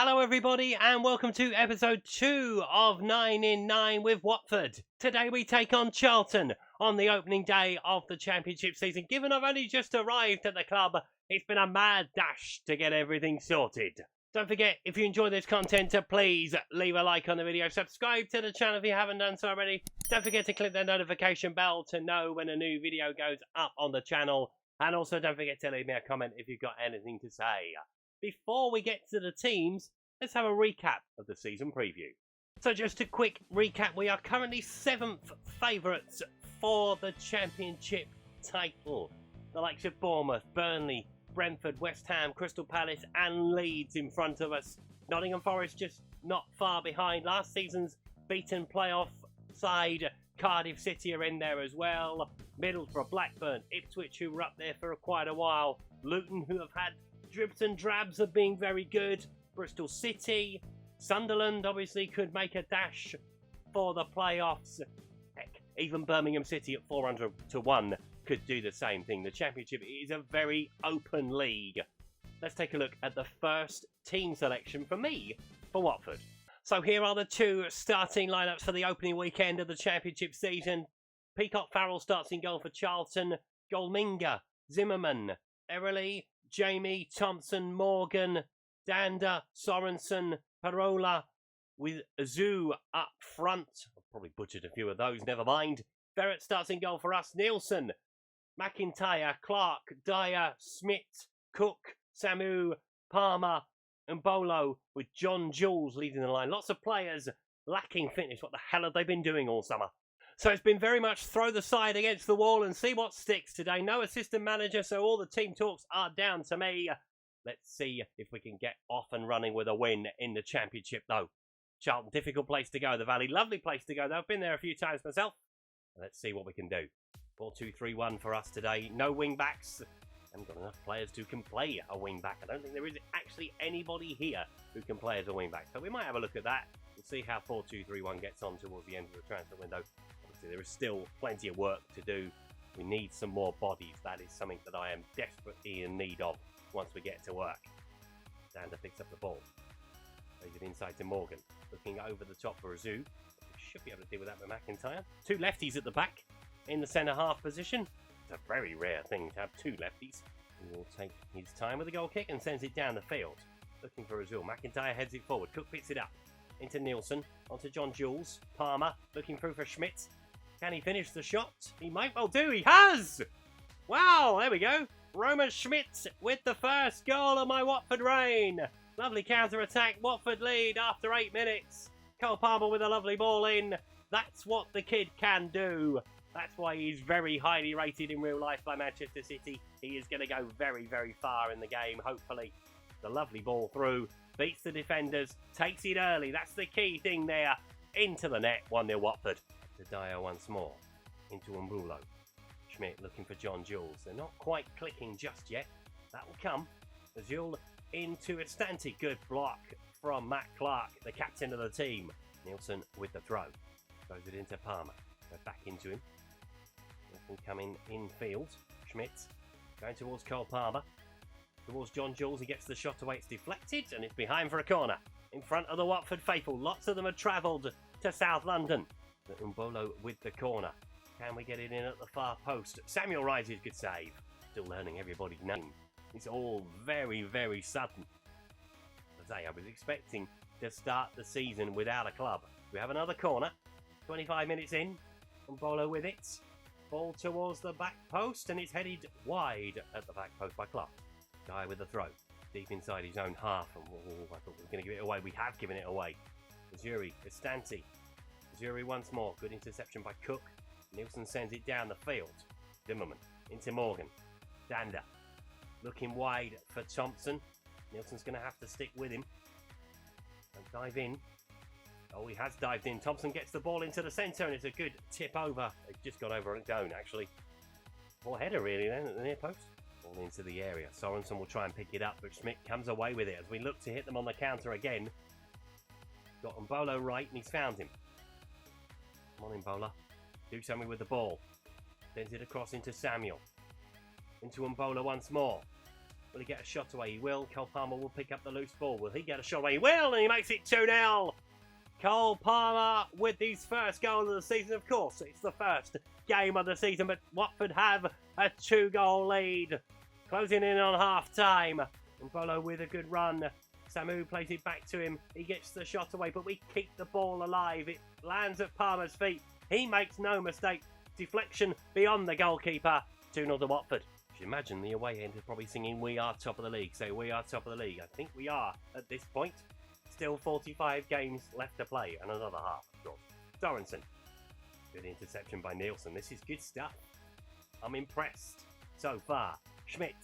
Hello everybody and welcome to episode 2 of 9 in 9 with Watford. Today we take on Charlton on the opening day of the Championship season. Given I've only just arrived at the club, it's been a mad dash to get everything sorted. Don't forget, if you enjoy this content, to please leave a like on the video. Subscribe to the channel if you haven't done so already. Don't forget to click the notification bell to know when a new video goes up on the channel. And also don't forget to leave me a comment if you've got anything to say. Before we get to the teams, let's have a recap of the season preview. So just a quick recap, we are currently 7th favourites for the Championship title. The likes of Bournemouth, Burnley, Brentford, West Ham, Crystal Palace and Leeds in front of us. Nottingham Forest just not far behind. Last season's beaten playoff side, Cardiff City are in there as well. Middlesbrough, Blackburn, Ipswich, who were up there for quite a while. Luton, who have had dribs and drabs of being very good. Bristol City, Sunderland obviously could make a dash for the playoffs. Heck, even Birmingham City at 400 to 1 could do the same thing. The Championship is a very open league. Let's take a look at the first team selection for me for Watford. So here are the two starting lineups for the opening weekend of the Championship season. Peacock Farrell starts in goal for Charlton. Golminga, Zimmerman, Erroley, Jamie, Thompson, Morgan, Danda, Sorensen, Parola, with Azu up front. I've probably butchered a few of those, never mind. Barrett starts in goal for us. Nielsen, McIntyre, Clark, Dyer, Smith, Cook, Samu, Palmer, and Bolo, with John Jules leading the line. Lots of players lacking fitness. What the hell have they been doing all summer? So it's been very much throw the side against the wall and see what sticks today. No assistant manager, so all the team talks are down to me. Let's see if we can get off and running with a win in the Championship, though. Charlton, difficult place to go. The Valley, lovely place to go, though. I've been there a few times myself. Let's see what we can do. 4-2-3-1 for us today. No wing-backs. Haven't got enough players who can play a wing-back. I don't think there is actually anybody here who can play as a wing-back. So we might have a look at that. We'll see how 4-2-3-1 gets on towards the end of the transfer window. Obviously, there is still plenty of work to do. We need some more bodies. That is something that I am desperately in need of once we get to work. Danda picks up the ball. Plays it inside to Morgan. Looking over the top for Azu. Should be able to deal with that with McIntyre. Two lefties at the back in the centre-half position. It's a very rare thing to have two lefties. He will take his time with the goal kick and sends it down the field. Looking for Azul. McIntyre heads it forward. Cook picks it up. Into Nielsen. Onto John Jules. Palmer looking through for Schmidt. Can he finish the shot? He might well do. He has! Wow, there we go. Roman Schmidt with the first goal of my Watford reign. Lovely counter-attack. Watford lead after 8 minutes. Cole Palmer with a lovely ball in. That's what the kid can do. That's why he's very highly rated in real life by Manchester City. He is going to go very, very far in the game, hopefully. The lovely ball through. Beats the defenders. Takes it early. That's the key thing there. Into the net. 1-0 Watford. To Dyer once more. Into Umbulo. Schmidt looking for John Jules. They're not quite clicking just yet. That will come. Azul into Estante. Good block from Matt Clark, the captain of the team. Nielsen with the throw. Throws it into Palmer. Go back into him. Nielsen coming infield. Schmidt going towards Cole Palmer. Towards John Jules. He gets the shot away. It's deflected and it's behind for a corner. In front of the Watford faithful. Lots of them have travelled to South London. But Umbolo with the corner. Can we get it in at the far post? Samuel rises, good save. Still learning everybody's name. It's all very, very sudden. As I was expecting to start the season without a club. We have another corner. 25 minutes in. Umbolo with it. Ball towards the back post and it's headed wide at the back post by Clark. Guy with the throw. Deep inside his own half. And I thought we were going to give it away. We have given it away. Azuri, Estante. Azuri once more. Good interception by Cook. Nielsen sends it down the field. Zimmerman into Morgan. Danda looking wide for Thompson. Nielsen's going to have to stick with him and dive in. Oh, he has dived in. Thompson gets the ball into the centre and it's a good tip over. It's just got over its own actually. Ball header really then at the near post. Ball into the area. Sorensen will try and pick it up, but Schmidt comes away with it as we look to hit them on the counter again. Got Mbolo right and he's found him. Come on, Mbola. Do something with the ball. Sends it across into Samuel. Into Mbola once more. Will he get a shot away? He will. Cole Palmer will pick up the loose ball. Will he get a shot away? He will, and he makes it 2-0. Cole Palmer with his first goal of the season. Of course, it's the first game of the season, but Watford have a 2-goal lead. Closing in on half-time. Mbolo with a good run. Samu plays it back to him. He gets the shot away, but we keep the ball alive. It lands at Palmer's feet. He makes no mistake. Deflection beyond the goalkeeper. 2-0 to Watford. You should imagine the away end is probably singing, "We are top of the league." Say, "We are top of the league." I think we are at this point. Still 45 games left to play, and another half, of course. Sorensen. Good interception by Nielsen. This is good stuff. I'm impressed so far. Schmidt.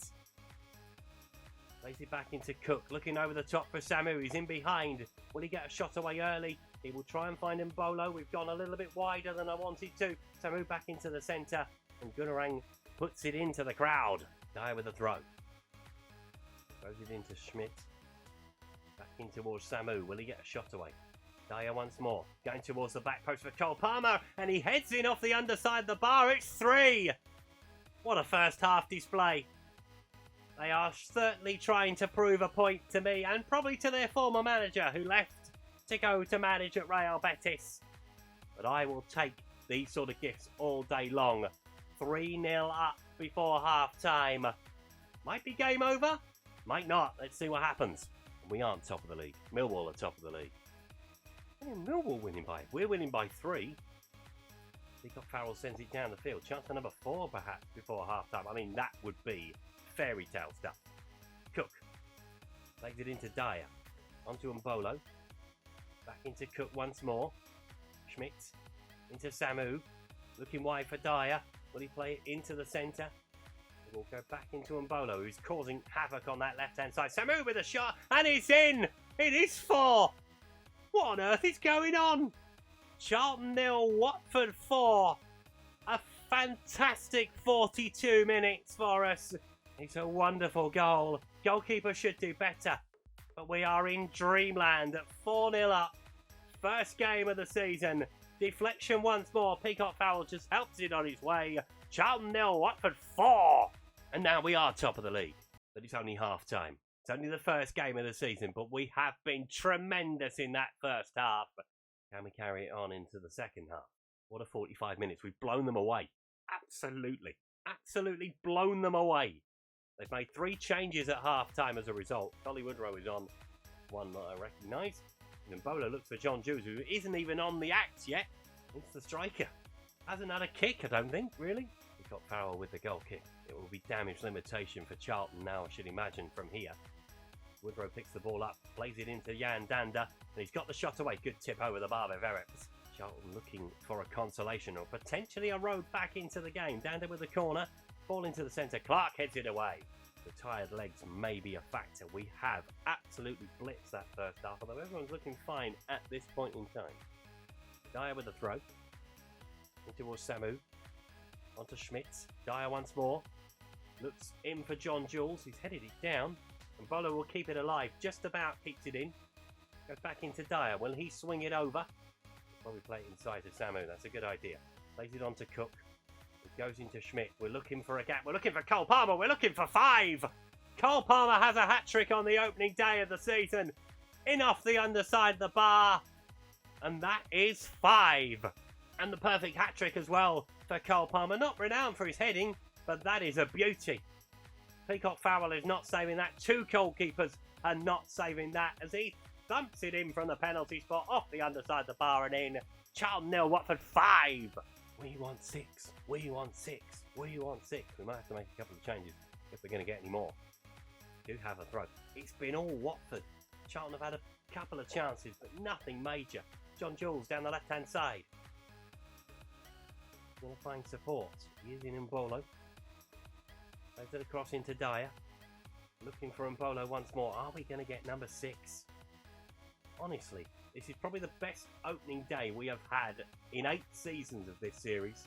Plays it back into Cook. Looking over the top for Samu. He's in behind. Will he get a shot away early? He will try and find Mbolo. We've gone a little bit wider than I wanted to. Samu back into the centre. And Gunarang puts it into the crowd. Dyer with a throw. Throws it into Schmidt. Back in towards Samu. Will he get a shot away? Dyer once more. Going towards the back post for Cole Palmer. And he heads in off the underside of the bar. It's 3. What a first half display. They are certainly trying to prove a point to me and probably to their former manager who left to go to manage at Real Betis. But I will take these sort of gifts all day long. 3-0 up before half-time. Might be game over, might not. Let's see what happens. We aren't top of the league. Millwall are top of the league. Millwall winning by. We're winning by 3. Peacock Farrell sends it down the field. Chance for number 4 perhaps before half-time. I mean, that would be fairy tale stuff. Cook legs it into Dyer. Onto Mbolo. Back into Cook once more. Schmidt into Samu. Looking wide for Dyer. Will he play it into the centre? It will go back into Mbolo, who's causing havoc on that left-hand side. Samu with a shot, and it's in! It is 4! What on earth is going on? Charlton 0, Watford 4. A fantastic 42 minutes for us. It's a wonderful goal. Goalkeeper should do better. But we are in dreamland at 4-0 up. First game of the season. Deflection once more. Peacock Farrell just helps it on his way. Charlton 0, Watford 4. And now we are top of the league. But it's only half-time. It's only the first game of the season. But we have been tremendous in that first half. Can we carry it on into the second half? What a 45 minutes. We've blown them away. Absolutely. Absolutely blown them away. They've made 3 changes at half-time as a result. Dolly Woodrow is on, one that I recognise. And Mbolo looks for John Jules, who isn't even on the act yet. It's the striker. Hasn't had a kick, I don't think, really. We've got Farrell with the goal kick. It will be damage limitation for Charlton now, I should imagine, from here. Woodrow picks the ball up, plays it into Jan Danda, and he's got the shot away. Good tip over the bar by Verreps. Charlton looking for a consolation or potentially a road back into the game. Danda with the corner. Ball into the centre. Clark heads it away. The tired legs may be a factor. We have absolutely blitzed that first half, although everyone's looking fine at this point in time. Dyer with a throw. In towards Samu. Onto Schmidt. Dyer once more. Looks in for John Jules. He's headed it down. And Bolo will keep it alive. Just about keeps it in. Goes back into Dyer. Will he swing it over? Probably play it inside to Samu. That's a good idea. Plays it on to Cook. Goes into Schmidt. We're looking for a gap. We're looking for Cole Palmer. We're looking for 5. Cole Palmer has a hat-trick on the opening day of the season. In off the underside of the bar. And that is 5. And the perfect hat-trick as well for Cole Palmer. Not renowned for his heading, but that is a beauty. Peacock Farrell is not saving that. 2 goalkeepers are not saving that as he thumps it in from the penalty spot off the underside of the bar and in. Charlton 0, Watford 5. We want 6. We want 6. We want 6. We might have to make a couple of changes if we're going to get any more. We do have a throw. It's been all Watford. Charlton have had a couple of chances, but nothing major. John Jules down the left-hand side. Going to find support. He is in Mbolo. Plays it across into Dyer. Looking for Mbolo once more. Are we going to get number 6? Honestly, this is probably the best opening day we have had in 8 seasons of this series.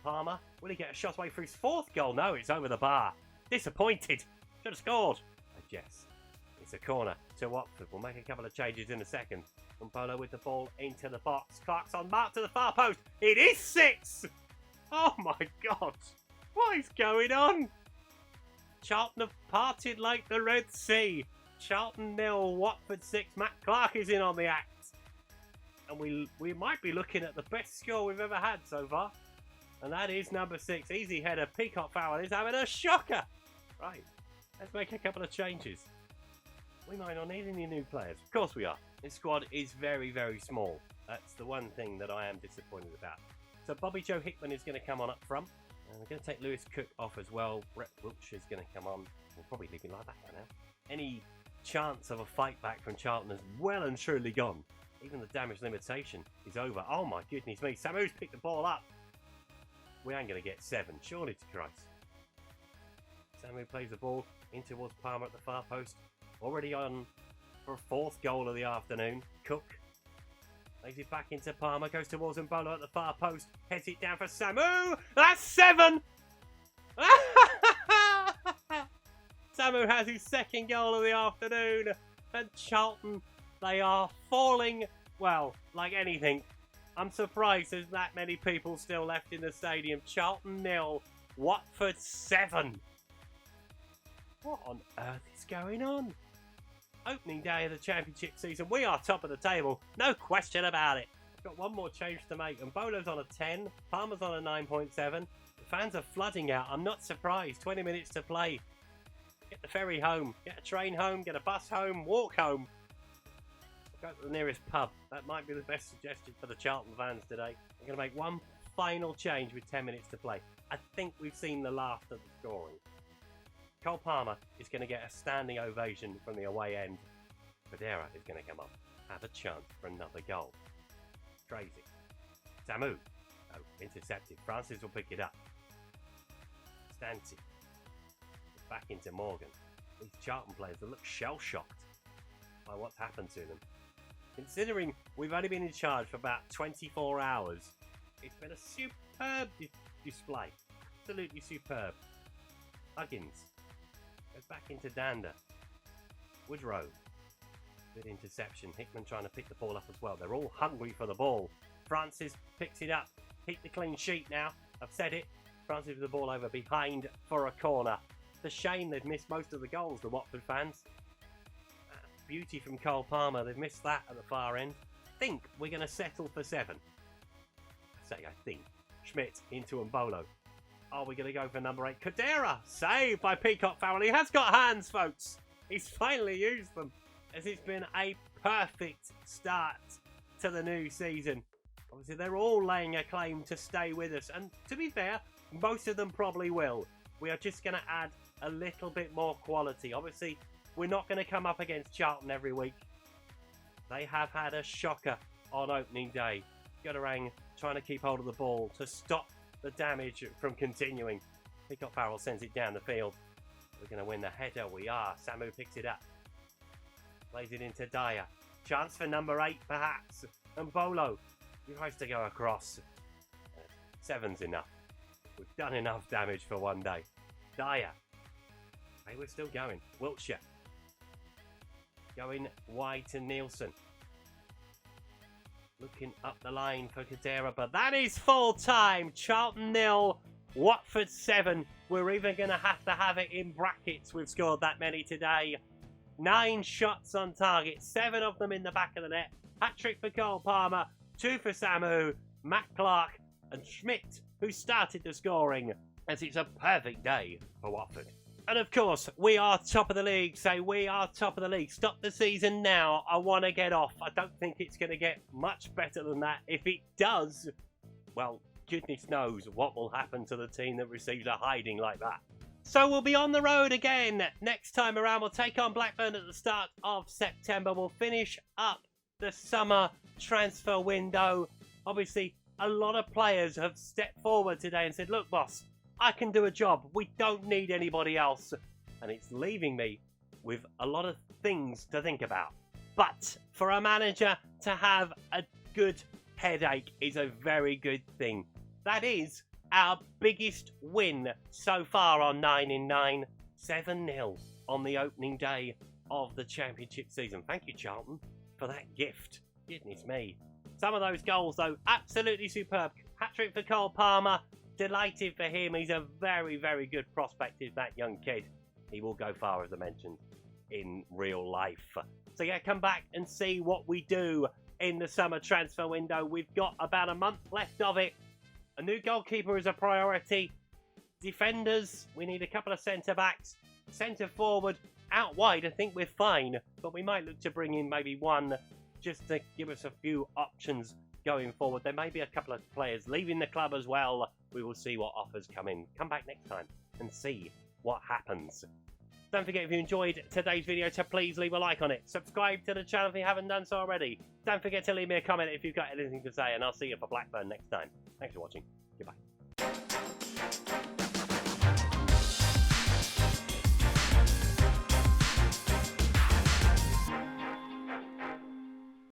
Palmer, will he get a shot away for his 4th goal? No, it's over the bar. Disappointed. Should have scored. I guess. It's a corner to Watford. We'll make a couple of changes in a second. Mbolo with the ball into the box. Clark's on mark to the far post. It is 6! Oh my God. What is going on? Charlton have parted like the Red Sea. Charlton 0, Watford 6. MacLeod is in on the act. And we might be looking at the best score we've ever had so far. And that is number 6. Easy header. Peacock Farrell is having a shocker. Right. Let's make a couple of changes. We might not need any new players. Of course we are. This squad is very, very small. That's the one thing that I am disappointed about. So Bobby Joe Hickman is going to come on up front. And we're going to take Lewis Cook off as well. Brett Wiltshire's going to come on. We'll probably leave it like that for now. Any chance of a fight back from Charlton is well and truly gone. Even the damage limitation is over. Oh my goodness me. Samu's picked the ball up. We ain't going to get 7. Surely to Christ. Samu plays the ball in towards Palmer at the far post. Already on for a 4th goal of the afternoon. Cook lays it back into Palmer. Goes towards Mbolo at the far post. Heads it down for Samu. That's 7! Samu has his 2nd goal of the afternoon. And Charlton, they are falling, well, like anything. I'm surprised there's that many people still left in the stadium. Charlton 0, Watford 7. What on earth is going on? Opening day of the Championship season. We are top of the table. No question about it. Got one more change to make. And Bolo's on a 10. Palmer's on a 9.7. The fans are flooding out. I'm not surprised. 20 minutes to play. Get the ferry home. Get a train home. Get a bus home. Walk home. Go to the nearest pub. That might be the best suggestion for the Charlton fans today. I'm going to make one final change with 10 minutes to play. I think we've seen the last of the scoring. Cole Palmer is going to get a standing ovation from the away end. Federa is going to come up. Have a chance for another goal. Crazy. Samu. Oh, intercepted. Francis will pick it up. Stancy. Back into Morgan. These Charlton players, they look shell-shocked by what's happened to them. Considering we've only been in charge for about 24 hours, it's been a superb display. Absolutely superb. Huggins goes back into Danda. Woodrow. Good interception. Hickman trying to pick the ball up as well. They're all hungry for the ball. Francis picks it up. Keep the clean sheet now. I've said it. Francis with the ball over behind for a corner. It's a shame they've missed most of the goals, the Watford fans. Beauty from Cole Palmer. They've missed that at the far end. I think we're going to settle for 7. I think. Schmidt into Mbolo. Are we going to go for number 8? Kadera! Saved by Peacock Farrell. He has got hands, folks. He's finally used them. As it's been a perfect start to the new season. Obviously, they're all laying a claim to stay with us. And to be fair, most of them probably will. We are just going to add a little bit more quality. Obviously, we're not going to come up against Charlton every week. They have had a shocker on opening day. Gutterang trying to keep hold of the ball to stop the damage from continuing. Peacock Farrell sends it down the field. We're going to win the header. We are. Samu picks it up. Plays it into Dyer. Chance for number 8, perhaps. And Bolo tries to go across. 7's enough. We've done enough damage for one day. Dyer. Hey, we're still going. Wiltshire. Going wide to Nielsen. Looking up the line for Kadera, but that is full time. Charlton 0, Watford 7. We're even going to have it in brackets. We've scored that many today. 9 shots on target, 7 of them in the back of the net. Hat-trick for Cole Palmer, 2 for Samu, MacLeod and Schmidt, who started the scoring, as it's a perfect day for Watford. And of course, we are top of the league. Say we are top of the league. Stop the season now. I want to get off. I don't think it's going to get much better than that. If it does, well, goodness knows what will happen to the team that receives a hiding like that. So we'll be on the road again next time around. We'll take on Blackburn at the start of September. We'll finish up the summer transfer window. Obviously, a lot of players have stepped forward today and said, look, boss, I can do a job. We don't need anybody else. And it's leaving me with a lot of things to think about. But for a manager to have a good headache is a very good thing. That is our biggest win so far on 9 in 9. 7-0 on the opening day of the Championship season. Thank you, Charlton, for that gift. Goodness me. Some of those goals, though, absolutely superb. Hat-trick for Cole Palmer. Delighted for him. He's a very, very good prospect, is that young kid. he will go far, as I mentioned, in real life. So yeah, come back and see what we do in the summer transfer window. We've got about a month left of it. A new goalkeeper is a priority. Defenders, we need a couple of centre-backs. Centre-forward, out wide, I think we're fine. But we might look to bring in maybe one just to give us a few options going forward. There may be a couple of players leaving the club as well. We will see what offers come in. Come back next time and see what happens. Don't forget, if you enjoyed today's video, to please leave a like on it. Subscribe to the channel if you haven't done so already. Don't forget to leave me a comment if you've got anything to say, and I'll see you for Blackburn next time. Thanks for watching. Goodbye.